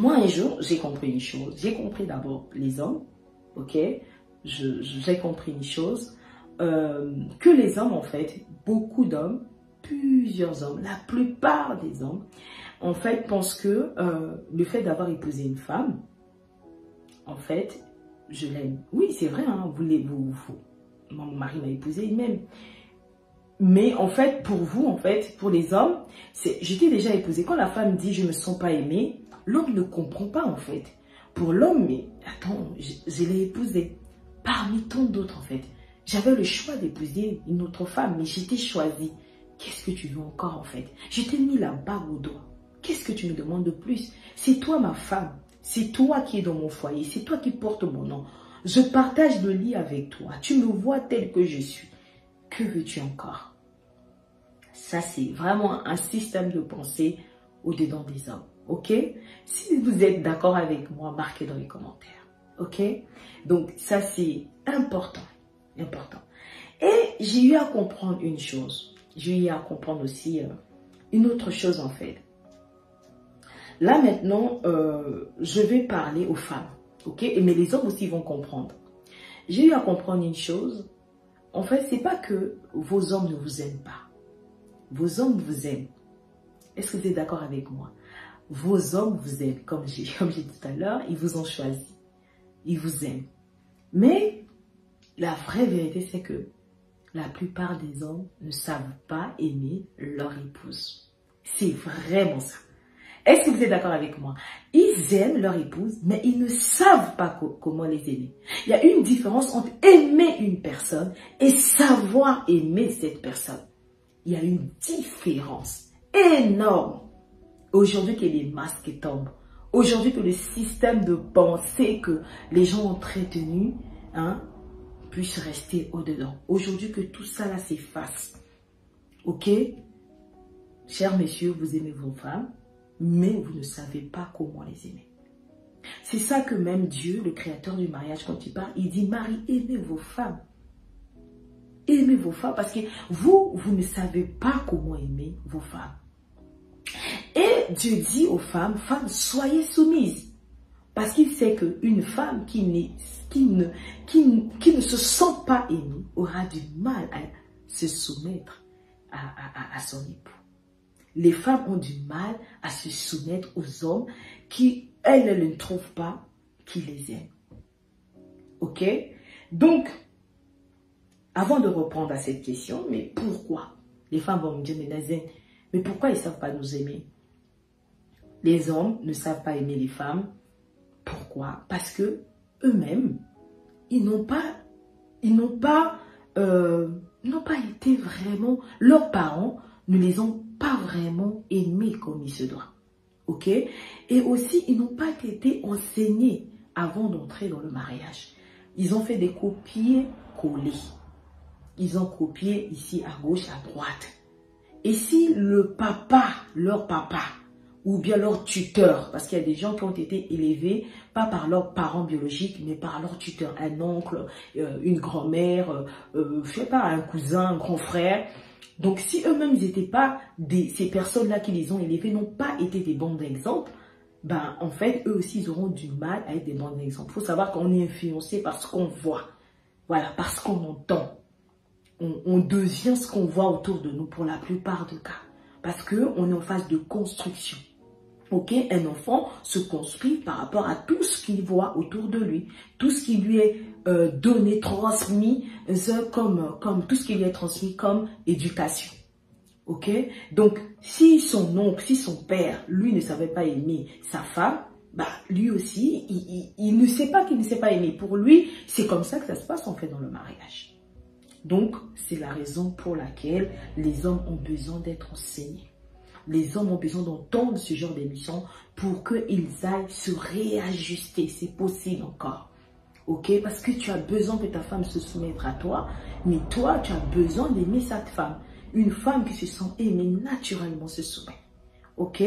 Moi, un jour, j'ai compris une chose. J'ai compris d'abord les hommes, ok? J'ai compris une chose, que les hommes, en fait, beaucoup d'hommes, plusieurs hommes, la plupart des hommes, en fait, pensent que le fait d'avoir épousé une femme, en fait, je l'aime. Oui, c'est vrai, hein, mon mari m'a épousé, il m'aime. Mais en fait, pour vous, en fait, pour les hommes, j'étais déjà épousée. Quand la femme dit « je ne me sens pas aimée », l'homme ne comprend pas, en fait. Pour l'homme, mais attends, je l'ai épousée. Parmi tant d'autres, en fait. J'avais le choix d'épouser une autre femme, mais j'étais choisie. Qu'est-ce que tu veux encore, en fait? Je t'ai mis la bague au doigt. Qu'est-ce que tu me demandes de plus? C'est toi, ma femme. C'est toi qui es dans mon foyer. C'est toi qui portes mon nom. Je partage le lit avec toi. Tu me vois tel que je suis. Que veux-tu encore? Ça, c'est vraiment un système de pensée au-dedans des hommes. Ok? Si vous êtes d'accord avec moi, marquez dans les commentaires. Ok? Donc, ça, c'est important. Important. Et j'ai eu à comprendre une chose. J'ai eu à comprendre aussi une autre chose, en fait. Là, maintenant, je vais parler aux femmes. Ok? Mais les hommes aussi vont comprendre. J'ai eu à comprendre une chose. En fait, c'est pas que vos hommes ne vous aiment pas. Vos hommes vous aiment. Est-ce que vous êtes d'accord avec moi? Vos hommes vous aiment. Comme j'ai dit tout à l'heure, ils vous ont choisi. Ils vous aiment. Mais la vraie vérité, c'est que la plupart des hommes ne savent pas aimer leur épouse. C'est vraiment ça. Est-ce que vous êtes d'accord avec moi? Ils aiment leur épouse, mais ils ne savent pas comment les aimer. Il y a une différence entre aimer une personne et savoir aimer cette personne. Il y a une différence énorme. Aujourd'hui que les masques tombent, aujourd'hui que le système de pensée que les gens ont entretenu puisse rester au-dedans. Aujourd'hui que tout ça là s'efface. Ok? Chers messieurs, vous aimez vos femmes, mais vous ne savez pas comment les aimer. C'est ça que même Dieu, le créateur du mariage, quand il parle, il dit, Marie, aimez vos femmes. Aimez vos femmes parce que vous ne savez pas comment aimer vos femmes. Et Dieu dit aux femmes, femmes, soyez soumises. Parce qu'il sait qu'une femme qui ne se sent pas aimée aura du mal à se soumettre à son époux. Les femmes ont du mal à se soumettre aux hommes qui, elles ne trouvent pas qui les aiment. Ok? Donc, avant de reprendre à cette question, mais pourquoi? Les femmes vont me dire, mais pourquoi ils ne savent pas nous aimer? Les hommes ne savent pas aimer les femmes. Pourquoi? Parce que eux-mêmes, ils n'ont pas été vraiment, leurs parents ne les ont pas vraiment aimés comme il se doit. Ok? Et aussi, ils n'ont pas été enseignés avant d'entrer dans le mariage. Ils ont fait des copier-coller. Ils ont copié ici à gauche, à droite. Et si leur papa, ou bien leur tuteur, parce qu'il y a des gens qui ont été élevés, pas par leurs parents biologiques, mais par leur tuteur, un oncle, une grand-mère, je sais pas, un cousin, un grand frère. Donc si eux-mêmes ils n'étaient pas ces personnes-là qui les ont élevés, n'ont pas été des bons exemples, ben en fait, eux aussi, ils auront du mal à être des bons exemples. Il faut savoir qu'on est influencé par ce qu'on voit, voilà, par ce qu'on entend. On devient ce qu'on voit autour de nous pour la plupart des cas. Parce qu'on est en phase de construction. Ok, un enfant se construit par rapport à tout ce qu'il voit autour de lui. Tout ce qui lui est donné, transmis, comme tout ce qui lui est transmis comme éducation. Ok, donc si son oncle, si son père, lui ne savait pas aimer sa femme, bah lui aussi, il ne sait pas qu'il ne sait pas aimer. Pour lui, c'est comme ça que ça se passe en fait dans le mariage. Donc, c'est la raison pour laquelle les hommes ont besoin d'être enseignés. Les hommes ont besoin d'entendre ce genre d'émission pour qu'ils aillent se réajuster. C'est possible encore. Ok? Parce que tu as besoin que ta femme se soumette à toi, mais toi, tu as besoin d'aimer cette femme. Une femme qui se sent aimée naturellement se soumet. Ok?